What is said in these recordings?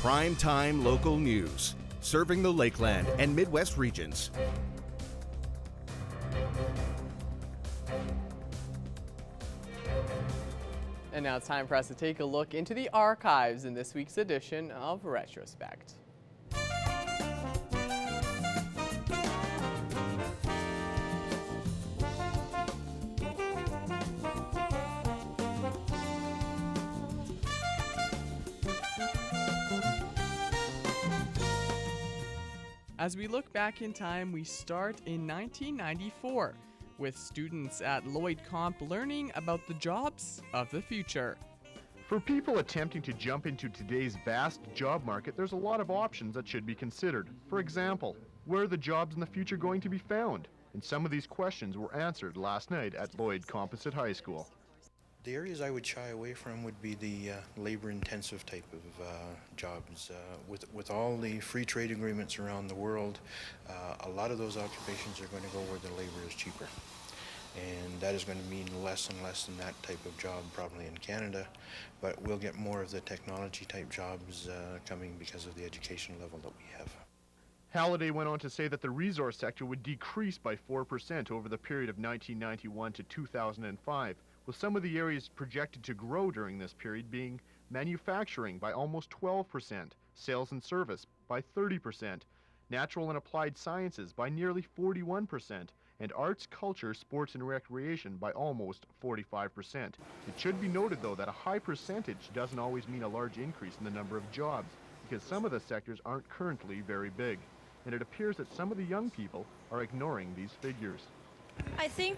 Prime-time local news, serving the Lakeland and Midwest regions. And now it's time for us to take a look into the archives in this week's edition of Retrospect. As we look back in time, we start in 1994 with students at Lloyd Comp learning about the jobs of the future. For people attempting to jump into today's vast job market, there's a lot of options that should be considered. For example, where are the jobs in the future going to be found? And some of these questions were answered last night at Lloyd Composite High School. The areas I would shy away from would be the labor-intensive type of jobs. With all the free trade agreements around the world, a lot of those occupations are going to go where the labor is cheaper. And that is going to mean less and less in that type of job probably in Canada, but we'll get more of the technology type jobs coming because of the education level that we have. Halliday went on to say that the resource sector would decrease by 4% over the period of 1991 to 2005, with some of the areas projected to grow during this period being manufacturing by almost 12%, sales and service by 30%, natural and applied sciences by nearly 41%, and arts, culture, sports, and recreation by almost 45%. It should be noted, though, that a high percentage doesn't always mean a large increase in the number of jobs, because some of the sectors aren't currently very big, and it appears that some of the young people are ignoring these figures. I think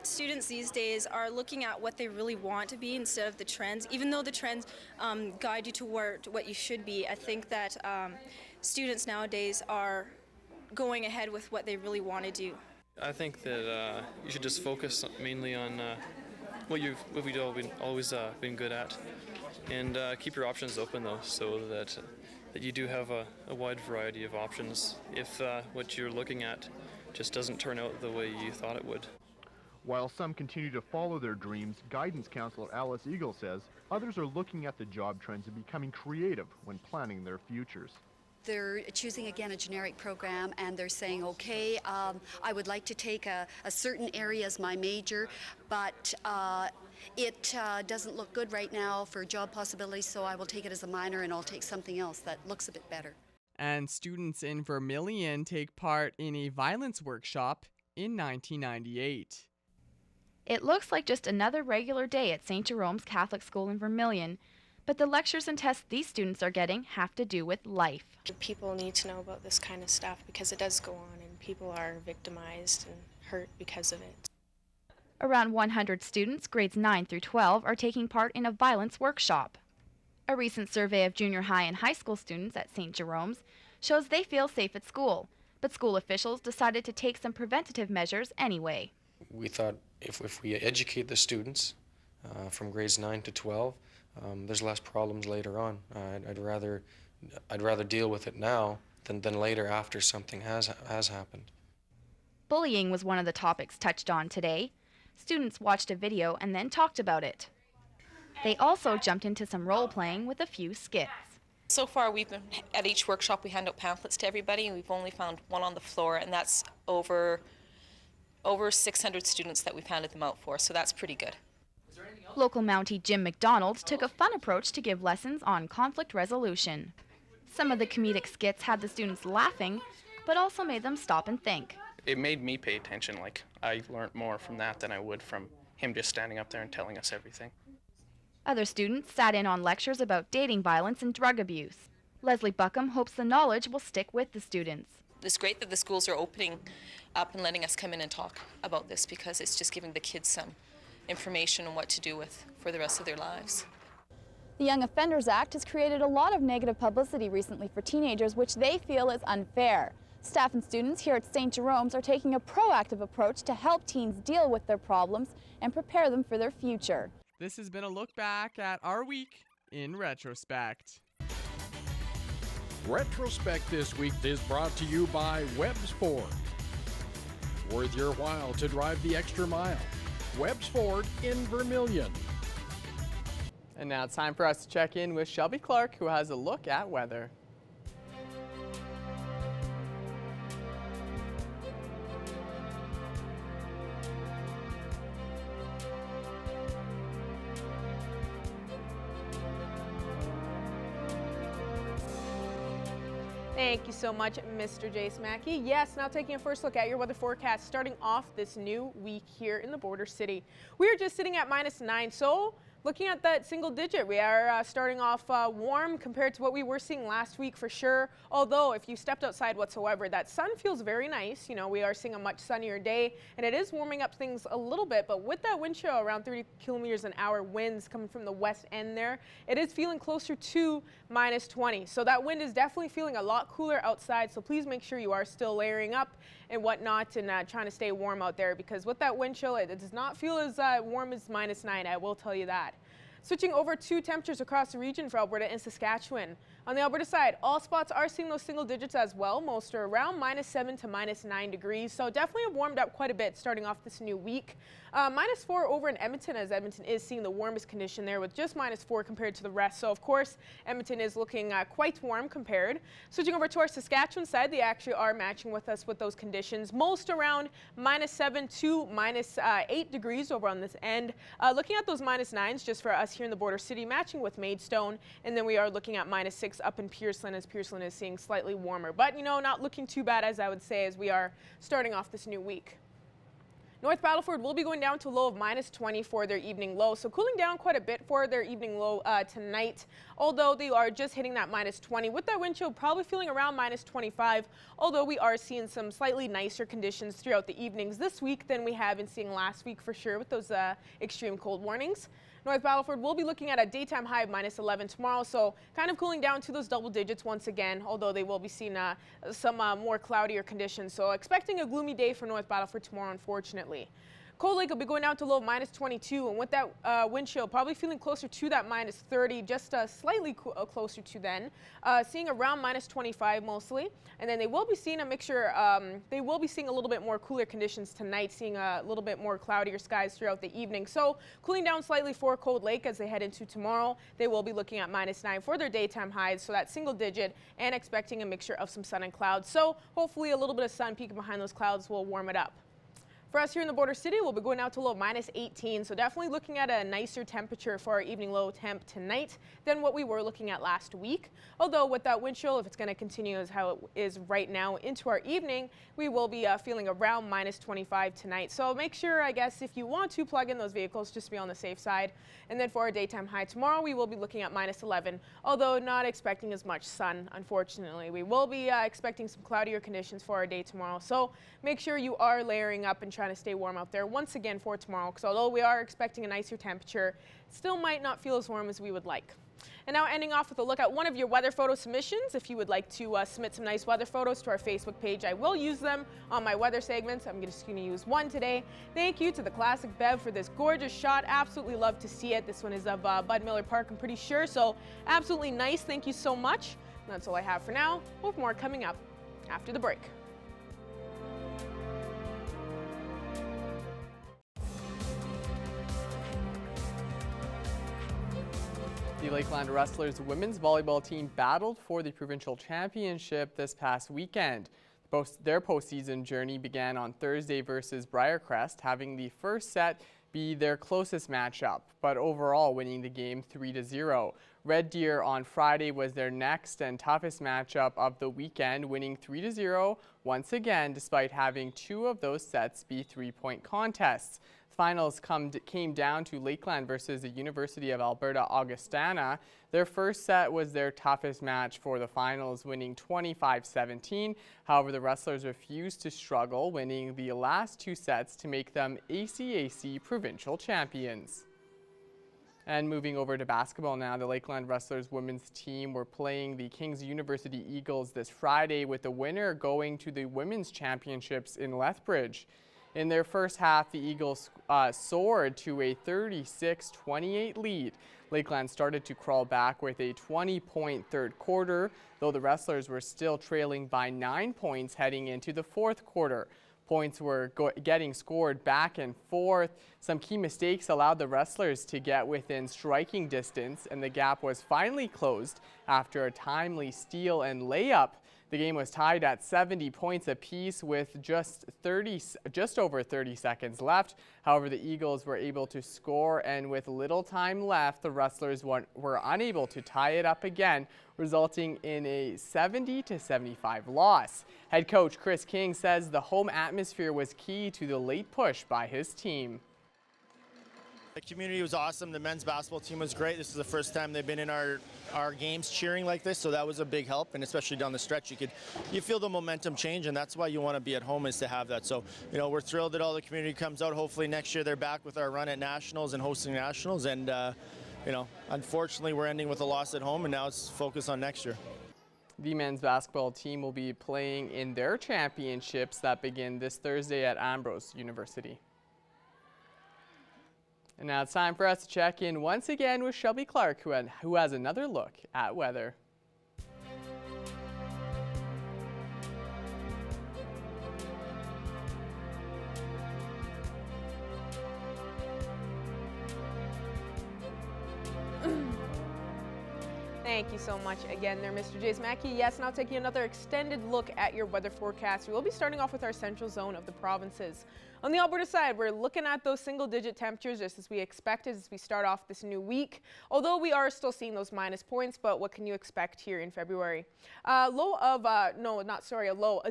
students these days are looking at what they really want to be instead of the trends. Even though the trends guide you toward what you should be, I think that students nowadays are going ahead with what they really want to do. I think that you should just focus mainly on what you've always been good at, and keep your options open though, so that you do have a wide variety of options if what you're looking at just doesn't turn out the way you thought it would. While some continue to follow their dreams, guidance counselor Alice Eagle says others are looking at the job trends and becoming creative when planning their futures. They're choosing again a generic program, and they're saying, okay, I would like to take a certain area as my major, but it doesn't look good right now for job possibilities, so I will take it as a minor and I'll take something else that looks a bit better. And students in Vermilion take part in a violence workshop in 1998. It looks like just another regular day at St. Jerome's Catholic School in Vermilion, but the lectures and tests these students are getting have to do with life. People need to know about this kind of stuff because it does go on and people are victimized and hurt because of it. Around 100 students, grades 9 through 12, are taking part in a violence workshop. A recent survey of junior high and high school students at St. Jerome's shows they feel safe at school, but school officials decided to take some preventative measures anyway. We thought if we educate the students from grades 9 to 12, there's less problems later on. I'd rather deal with it now than later after something has happened. Bullying was one of the topics touched on today. Students watched a video and then talked about it. They also jumped into some role-playing with a few skits. So far, we've been at each workshop, we hand out pamphlets to everybody, and we've only found one on the floor, and that's over 600 students that we've handed them out for, so that's pretty good. Local Mountie Jim McDonald took a fun approach to give lessons on conflict resolution. Some of the comedic skits had the students laughing, but also made them stop and think. It made me pay attention. Like, I learned more from that than I would from him just standing up there and telling us everything. Other students sat in on lectures about dating violence and drug abuse. Leslie Buckham hopes the knowledge will stick with the students. It's great that the schools are opening up and letting us come in and talk about this because it's just giving the kids some information on what to do with for the rest of their lives. The Young Offenders Act has created a lot of negative publicity recently for teenagers, which they feel is unfair. Staff and students here at St. Jerome's are taking a proactive approach to help teens deal with their problems and prepare them for their future. This has been a look back at our week in retrospect. Retrospect this week is brought to you by Webb's Ford. Worth your while to drive the extra mile. Webb's Ford in Vermilion. And now it's time for us to check in with Shelby Clark, who has a look at weather. Thank you so much, Mr. Jace Mackey. Yes, now taking a first look at your weather forecast starting off this new week here in the border city. We are just sitting at -9, so looking at that single digit, we are starting off warm compared to what we were seeing last week for sure. Although if you stepped outside whatsoever, that sun feels very nice. You know, we are seeing a much sunnier day and it is warming up things a little bit, but with that wind chill around 30 kilometers an hour winds coming from the west end there, it is feeling closer to -20. So that wind is definitely feeling a lot cooler outside. So please make sure you are still layering up and whatnot and trying to stay warm out there, because with that wind chill, it does not feel as warm as -9. I will tell you that. Switching over to temperatures across the region for Alberta and Saskatchewan. On the Alberta side, all spots are seeing those single digits as well. Most are around -7 to -9 degrees. So definitely have warmed up quite a bit starting off this new week. -4 over in Edmonton, as Edmonton is seeing the warmest condition there with just -4 compared to the rest. So of course, Edmonton is looking quite warm compared. Switching over to our Saskatchewan side, they actually are matching with us with those conditions. Most around -7 to -8 degrees over on this end. Looking at those -9s just for us here in the border city, matching with Maidstone. And then we are looking at -6 up in Pearson, as Pearson is seeing slightly warmer. But, you know, not looking too bad, as I would say, as we are starting off this new week. North Battleford will be going down to a low of -20 for their evening low. So cooling down quite a bit for their evening low tonight, although they are just hitting that -20. With that wind chill probably feeling around -25, although we are seeing some slightly nicer conditions throughout the evenings this week than we have been seeing last week for sure with those extreme cold warnings. North Battleford will be looking at a daytime high of -11 tomorrow, so kind of cooling down to those double digits once again, although they will be seeing some more cloudier conditions. So expecting a gloomy day for North Battleford tomorrow, unfortunately. Cold Lake will be going down to low of -22, and with that wind chill probably feeling closer to that -30, just slightly closer to then, seeing around -25 mostly. And then they will be seeing a mixture, they will be seeing a little bit more cooler conditions tonight, seeing a little bit more cloudier skies throughout the evening. So cooling down slightly for Cold Lake as they head into tomorrow. They will be looking at -9 for their daytime highs, so that single digit, and expecting a mixture of some sun and clouds. So hopefully a little bit of sun peeking behind those clouds will warm it up. For us here in the border city, we'll be going out to low of -18, so definitely looking at a nicer temperature for our evening low temp tonight than what we were looking at last week. Although with that wind chill, if it's going to continue as how it is right now into our evening, we will be feeling around -25 tonight. So make sure, I guess, if you want to plug in those vehicles, just to be on the safe side. And then for our daytime high tomorrow, we will be looking at -11, although not expecting as much sun, unfortunately. We will be expecting some cloudier conditions for our day tomorrow. So make sure you are layering up and trying to stay warm out there once again for tomorrow, because although we are expecting a nicer temperature, it still might not feel as warm as we would like. And now ending off with a look at one of your weather photo submissions. If you would like to submit some nice weather photos to our Facebook page, I will use them on my weather segments. I'm just going to use one today. Thank you to the Classic Bev for this gorgeous shot. Absolutely love to see it. This one is of Bud Miller Park, I'm pretty sure. So absolutely nice. Thank you so much. And that's all I have for now. We'll have more coming up after the break. The Lakeland Wrestlers women's volleyball team battled for the provincial championship this past weekend. Their postseason journey began on Thursday versus Briarcrest, having the first set be their closest matchup, but overall winning the game 3-0. Red Deer on Friday was their next and toughest matchup of the weekend, winning 3-0 once again, despite having two of those sets be three-point contests. Finals came down to Lakeland versus the University of Alberta Augustana. Their first set was their toughest match for the finals, winning 25-17. However, the Wrestlers refused to struggle, winning the last two sets to make them ACAC provincial champions. And moving over to basketball now, the Lakeland Wrestlers women's team were playing the King's University Eagles this Friday, with the winner going to the women's championships in Lethbridge. In their first half, the Eagles soared to a 36-28 lead. Lakeland started to crawl back with a 20-point third quarter, though the Wrestlers were still trailing by 9 points heading into the fourth quarter. Points were getting scored back and forth. Some key mistakes allowed the wrestlers to get within striking distance, and the gap was finally closed after a timely steal and layup. The game was tied at 70 points apiece with just over 30 seconds left. However, the Eagles were able to score, and with little time left, the wrestlers were unable to tie it up again, resulting in a 70-75 loss. Head coach Chris King says the home atmosphere was key to the late push by his team. The community was awesome. The men's basketball team was great. This is the first time they've been in our games cheering like this, so that was a big help. And especially down the stretch, you feel the momentum change, and that's why you want to be at home, is to have that. So, we're thrilled that all the community comes out. Hopefully next year they're back with our run at nationals and hosting nationals. And unfortunately we're ending with a loss at home, and now it's focus on next year. The men's basketball team will be playing in their championships that begin this Thursday at Ambrose University. And now it's time for us to check in once again with Shelby Clark, who has another look at weather. Thank you so much again there, Mr. Jace Mackey. Yes, now taking another extended look at your weather forecast. We will be starting off with our central zone of the provinces. On the Alberta side, we're looking at those single-digit temperatures just as we expected as we start off this new week. Although we are still seeing those minus points, but what can you expect here in February? A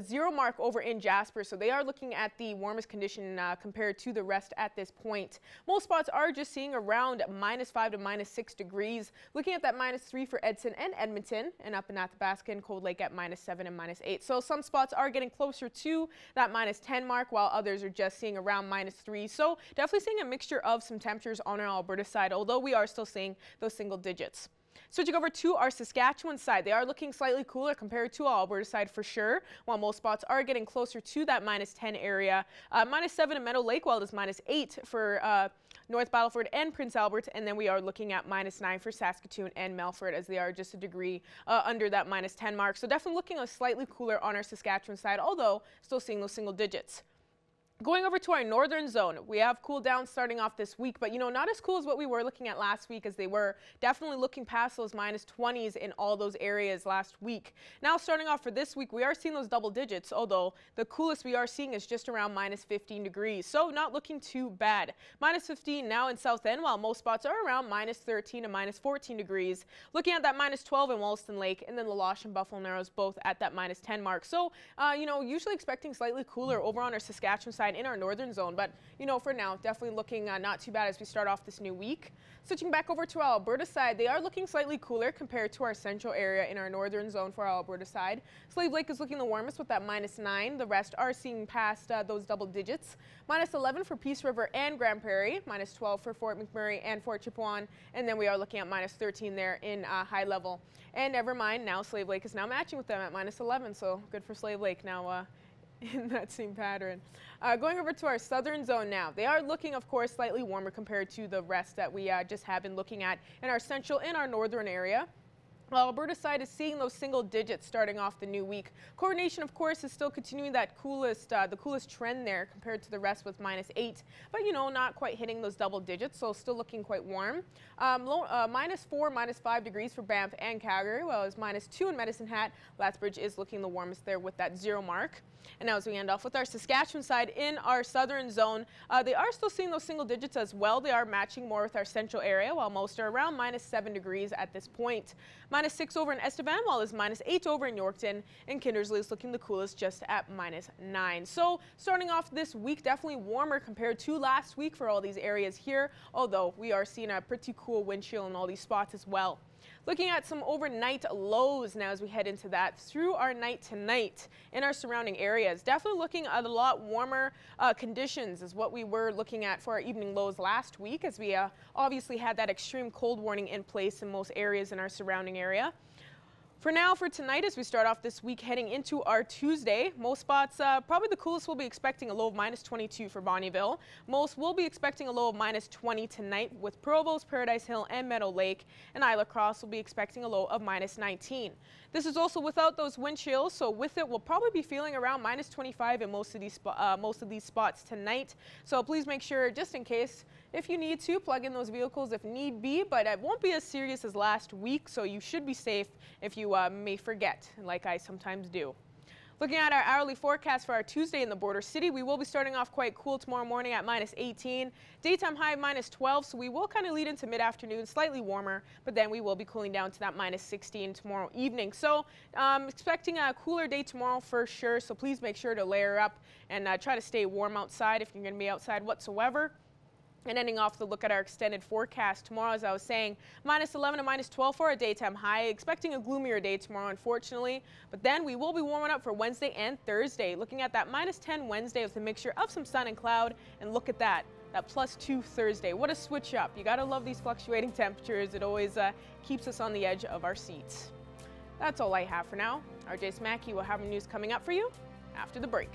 zero mark over in Jasper. So they are looking at the warmest condition compared to the rest at this point. Most spots are just seeing around -5 to -6 degrees. Looking at that -3 for Edson and Edmonton, and up in Athabasca and Cold Lake at -7 and -8. So some spots are getting closer to that -10 mark, while others are just seeing around -3. So definitely seeing a mixture of some temperatures on our Alberta side, although we are still seeing those single digits. Switching over to our Saskatchewan side, they are looking slightly cooler compared to our Alberta side for sure, while most spots are getting closer to that -10 area. -7 in Meadow Lake, while it is -8 for North Battleford and Prince Albert, and then we are looking at -9 for Saskatoon and Melfort, as they are just a degree under that -10 mark. So definitely looking a slightly cooler on our Saskatchewan side, although still seeing those single digits. Going over to our northern zone, we have cool down starting off this week, but not as cool as what we were looking at last week, as they were definitely looking past those -20s in all those areas last week. Now starting off for this week, we are seeing those double digits, although the coolest we are seeing is just around -15 degrees, so not looking too bad. -15 now in South End, while most spots are around -13 to -14 degrees. Looking at that -12 in Wollaston Lake, and then La Loche and Buffalo Narrows both at that -10 mark. So, usually expecting slightly cooler over on our Saskatchewan side in our northern zone, but for now definitely looking not too bad as we start off this new week. Switching back over to our Alberta side, they are looking slightly cooler compared to our central area in our northern zone for our Alberta side. Slave Lake is looking the warmest with that -9. The rest are seeing past those double digits. -11 for Peace River and Grand Prairie, -12 for Fort McMurray and Fort Chipewyan, and then we are looking at -13 there in High Level. And never mind, now Slave Lake is now matching with them at -11, so good for Slave Lake now in that same pattern. Going over to our southern zone now. They are looking, of course, slightly warmer compared to the rest that we just have been looking at in our central and our northern area. Well, Alberta side is seeing those single digits starting off the new week. Coordination, of course, is still continuing that the coolest trend there compared to the rest with -8, but not quite hitting those double digits, so still looking quite warm. -4, -5 degrees for Banff and Calgary, while it's -2 in Medicine Hat. Lethbridge is looking the warmest there with that 0 mark. And now as we end off with our Saskatchewan side in our southern zone, they are still seeing those single digits as well. They are matching more with our central area, while most are around -7 degrees at this point. -6 over in Estevan, while it's -8 over in Yorkton, and Kindersley is looking the coolest just at -9. So starting off this week, definitely warmer compared to last week for all these areas here, although we are seeing a pretty cool wind chill in all these spots as well. Looking at some overnight lows now as we head into that through our night tonight in our surrounding areas. Definitely looking at a lot warmer conditions is what we were looking at for our evening lows last week, as we obviously had that extreme cold warning in place in most areas in our surrounding area. For now, for tonight, as we start off this week heading into our Tuesday, most spots, probably the coolest, will be expecting a low of -22 for Bonnyville. Most will be expecting a low of -20 tonight, with Provost, Paradise Hill, and Meadow Lake. And Isla Cross will be expecting a low of -19. This is also without those wind chills, so with it, we'll probably be feeling around -25 in most of these spots tonight. So please make sure, just in case, if you need to, plug in those vehicles if need be, but it won't be as serious as last week, so you should be safe if you may forget, like I sometimes do. Looking at our hourly forecast for our Tuesday in the border city, we will be starting off quite cool tomorrow morning at -18. Daytime high -12, so we will kind of lead into mid-afternoon, slightly warmer, but then we will be cooling down to that -16 tomorrow evening. So expecting a cooler day tomorrow for sure, so please make sure to layer up and try to stay warm outside if you're going to be outside whatsoever. And ending off the look at our extended forecast tomorrow, as I was saying, -11 to -12 for a daytime high. Expecting a gloomier day tomorrow, unfortunately. But then we will be warming up for Wednesday and Thursday. Looking at that -10 Wednesday with a mixture of some sun and cloud. And look at that +2 Thursday. What a switch up. You got to love these fluctuating temperatures. It always keeps us on the edge of our seats. That's all I have for now. Our Jace Mackey will have news coming up for you after the break.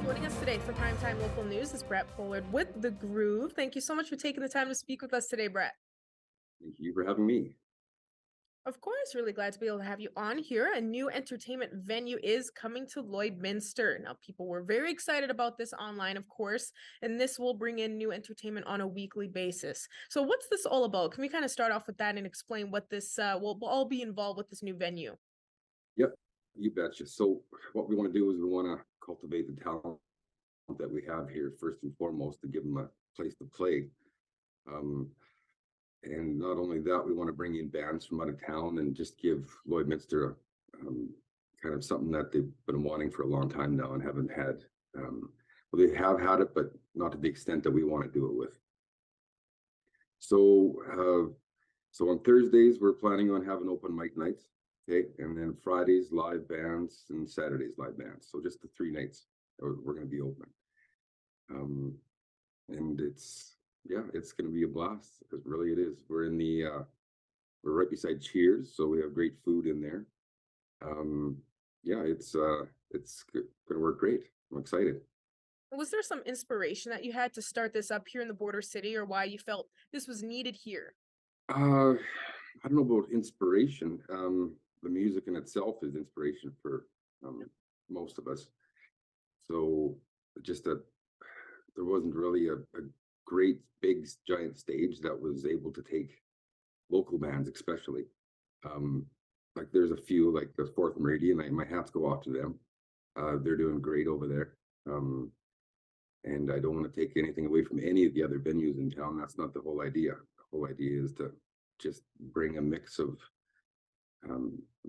Joining us today for Primetime Local News is Brett Pollard with The Groove. Thank you so much for taking the time to speak with us today, Brett. Thank you for having me. Of course, really glad to be able to have you on here. A new entertainment venue is coming to Lloydminster. Now, people were very excited about this online, of course, and this will bring in new entertainment on a weekly basis. So what's this all about? Can we kind of start off with that and explain what this will all be involved with this new venue? Yep, you betcha. So what we want to do is we want to cultivate the talent that we have here first and foremost to give them a place to play. And not only that, we want to bring in bands from out of town and just give Lloydminster kind of something that they've been wanting for a long time now and haven't had. Well, they have had it, but not to the extent that we want to do it with. So on Thursdays, we're planning on having open mic nights, okay? And then Fridays, live bands, and Saturdays, live bands. So just the 3 nights we're going to be open. And it's going to be a blast, because really it is. We're right beside Cheers, so we have great food in there. It's going to work great. I'm excited. Was there some inspiration that you had to start this up here in the border city, or why you felt this was needed here? I don't know about inspiration. The music in itself is inspiration for most of us. So just that there wasn't really a great big giant stage that was able to take local bands, especially. Like there's a few, like the Fourth Meridian. My hats go off to them. They're doing great over there. And I don't want to take anything away from any of the other venues in town. That's not the whole idea. The whole idea is to just bring a mix of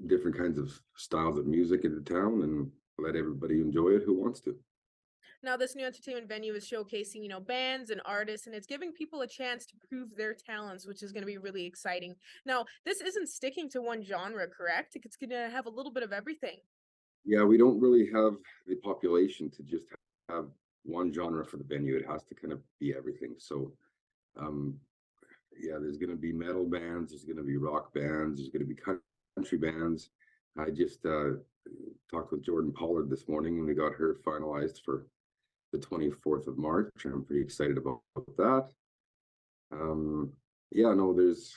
different kinds of styles of music into town and let everybody enjoy it who wants to. Now, this new entertainment venue is showcasing, bands and artists, and it's giving people a chance to prove their talents, which is going to be really exciting. Now, this isn't sticking to one genre, correct? It's going to have a little bit of everything. Yeah, we don't really have the population to just have one genre for the venue. It has to kind of be everything. So, there's going to be metal bands, there's going to be rock bands, there's going to be country bands. I just talked with Jordan Pollard this morning, and we got her finalized for the 24th of March. I'm pretty excited about that. There's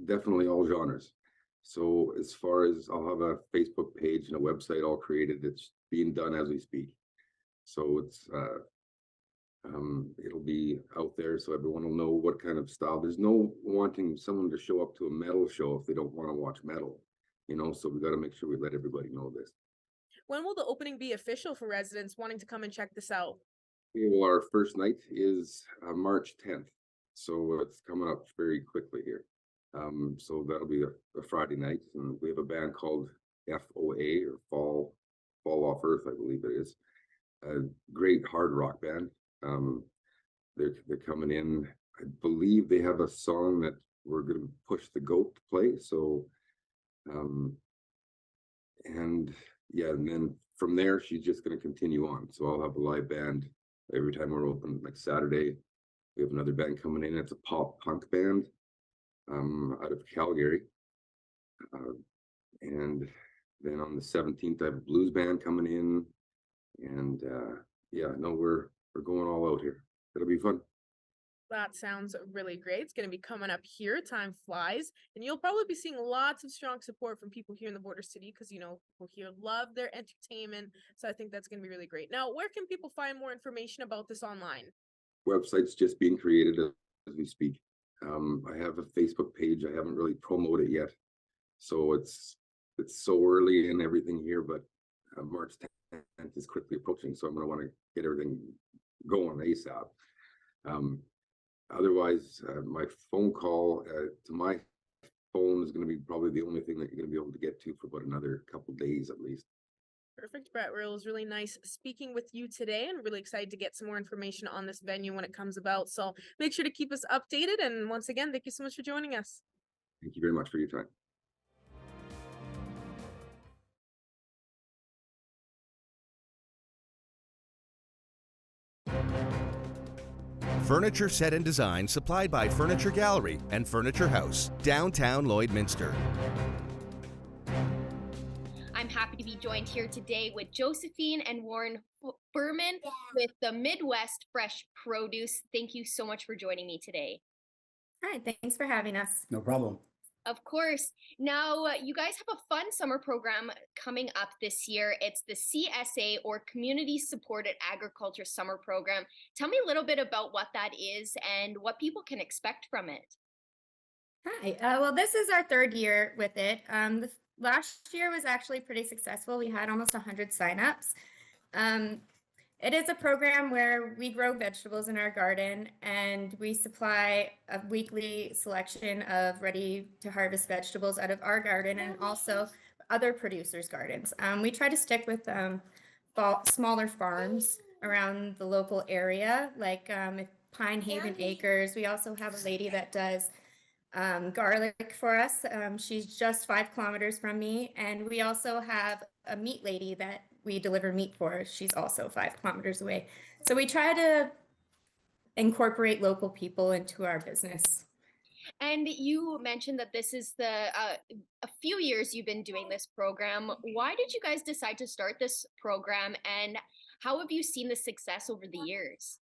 definitely all genres. So as far as, I'll have a Facebook page and a website all created. It's being done as we speak. So it's it'll be out there so everyone will know what kind of style. There's no wanting someone to show up to a metal show if they don't want to watch metal, so we got to make sure we let everybody know this. When will the opening be official for residents wanting to come and check this out? Well, our first night is March 10th, so it's coming up very quickly here. So that'll be a Friday night, and we have a band called FOA, or Fall Off Earth, I believe it is. a great hard rock band. They're coming in. I believe they have a song that we're going to push the goat to play. So, and yeah, and then from there she's just going to continue on. So I'll have a live band every time we're open. Like Saturday, we have another band coming in. It's a pop punk band out of Calgary. And then on the 17th, I have a blues band coming in. And yeah, no, we're going all out here. It'll be fun. That sounds really great. It's going to be coming up here. Time flies. And you'll probably be seeing lots of strong support from people here in the border city because, you know, people here love their entertainment. So I think that's going to be really great. Now, where can people find more information about this online? Website's just being created as we speak. I have a Facebook page. I haven't really promoted it yet. So it's so early in everything here, but March 10th is quickly approaching. So I'm going to want to get everything going ASAP. Otherwise, my phone call to my phone is going to be probably the only thing that you're going to be able to get to for about another couple days at least. Perfect, Brett. It was really nice speaking with you today and really excited to get some more information on this venue when it comes about. So make sure to keep us updated. And once again, thank you so much for joining us. Thank you very much for your time. Furniture set and design supplied by Furniture Gallery and Furniture House, downtown Lloydminster. I'm happy to be joined here today with Josephine and Warren Furman with the Midwest Fresh Produce. Thank you so much for joining me today. Hi, thanks for having us. No problem. Of course. Now, you guys have a fun summer program coming up this year. It's the CSA, or Community Supported Agriculture Summer Program. Tell me a little bit about what that is and what people can expect from it. Hi, well, this is our third year with it. Last year was actually pretty successful. We had almost 100 signups. It is a program where we grow vegetables in our garden and we supply a weekly selection of ready to harvest vegetables out of our garden and also other producers' gardens. We try to stick with smaller farms around the local area, like Pine Haven Acres. We also have a lady that does garlic for us. She's just 5 kilometers from me. And we also have a meat lady that we deliver meat for. She's also 5 kilometers away. So we try to incorporate local people into our business. And you mentioned that this is a few years you've been doing this program. Why did you guys decide to start this program, and how have you seen the success over the years?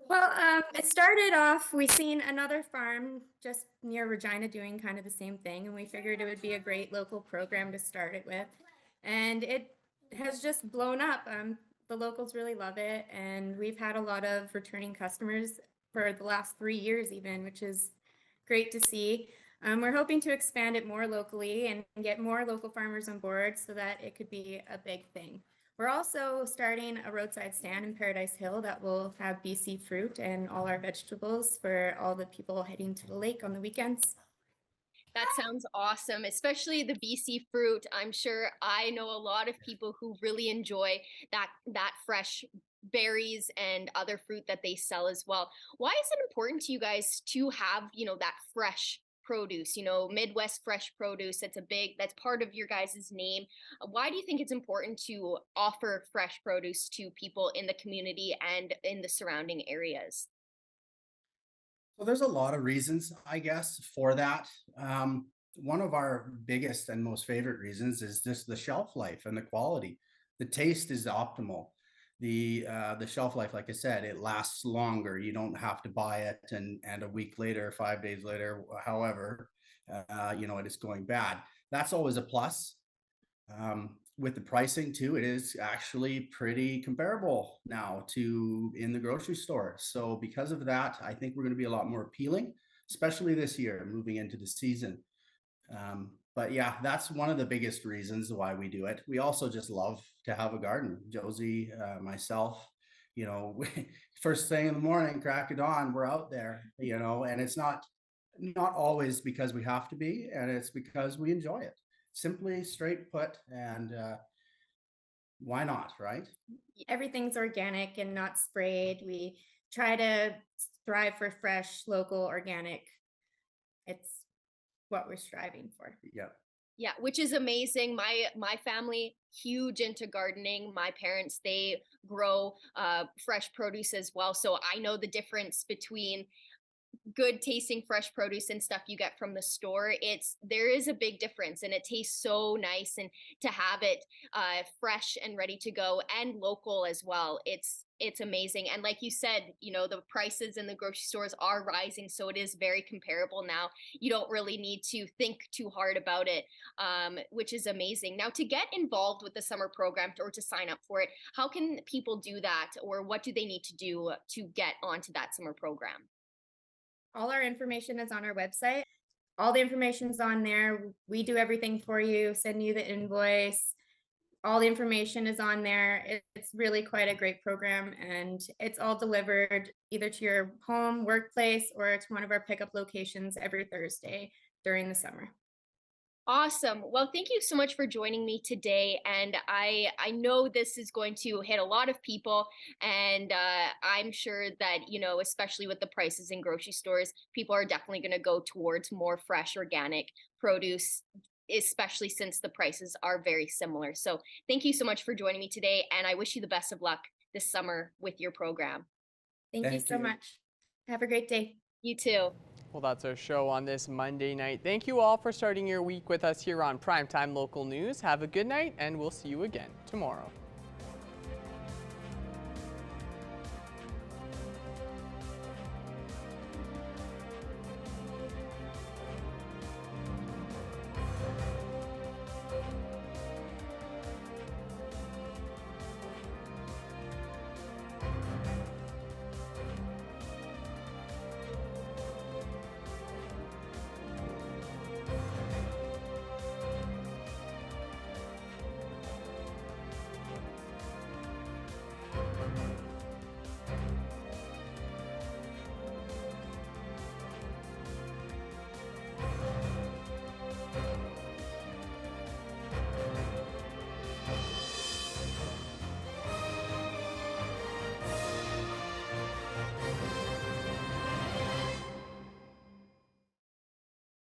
Well, it started off, we seen another farm just near Regina doing kind of the same thing, and we figured it would be a great local program to start it with. And it has just blown up. The locals really love it, and we've had a lot of returning customers for the last 3 years even, which is great to see. We're hoping to expand it more locally and get more local farmers on board so that it could be a big thing. We're also starting a roadside stand in Paradise Hill that will have BC fruit and all our vegetables for all the people heading to the lake on the weekends. That sounds awesome, especially the BC fruit. I'm sure I know a lot of people who really enjoy that fresh berries and other fruit that they sell as well. Why is it important to you guys to have, that fresh produce, Midwest fresh produce? That's part of your guys' name. Why do you think it's important to offer fresh produce to people in the community and in the surrounding areas? Well, there's a lot of reasons, I guess, for that. One of our biggest and most favorite reasons is just the shelf life and the quality. The taste is optimal. The shelf life, like I said, it lasts longer. You don't have to buy it and a week later, 5 days later, however, it is going bad. That's always a plus. With the pricing too, it is actually pretty comparable now to in the grocery store. So because of that, I think we're going to be a lot more appealing, especially this year, moving into the season. But yeah, that's one of the biggest reasons why we do it. We also just love to have a garden. Josie, myself, first thing in the morning, crack of dawn, we're out there, and it's not always because we have to be, and it's because we enjoy it. Simply straight put, and why not, right? Everything's organic and not sprayed. We try to strive for fresh, local, organic. It's what we're striving for. Yeah. Yeah, which is amazing. My family, huge into gardening. My parents, they grow fresh produce as well. So I know the difference between good tasting fresh produce and stuff you get from the store. There is a big difference, and it tastes so nice. And to have it fresh and ready to go and local as well, it's amazing. And like you said, the prices in the grocery stores are rising, so it is very comparable now. You don't really need to think too hard about it, which is amazing. Now, to get involved with the summer program or to sign up for it, how can people do that, or what do they need to do to get onto that summer program? All our information is on our website. All the information's on there. We do everything for you, send you the invoice. All the information is on there. It's really quite a great program, and it's all delivered either to your home, workplace, or to one of our pickup locations every Thursday during the summer. Awesome. Well, thank you so much for joining me today. And I know this is going to hit a lot of people. And I'm sure that, especially with the prices in grocery stores, people are definitely going to go towards more fresh, organic produce, especially since the prices are very similar. So thank you so much for joining me today. And I wish you the best of luck this summer with your program. Thank you so much. Have a great day. You too. Well, that's our show on this Monday night. Thank you all for starting your week with us here on Primetime Local News. Have a good night, and we'll see you again tomorrow.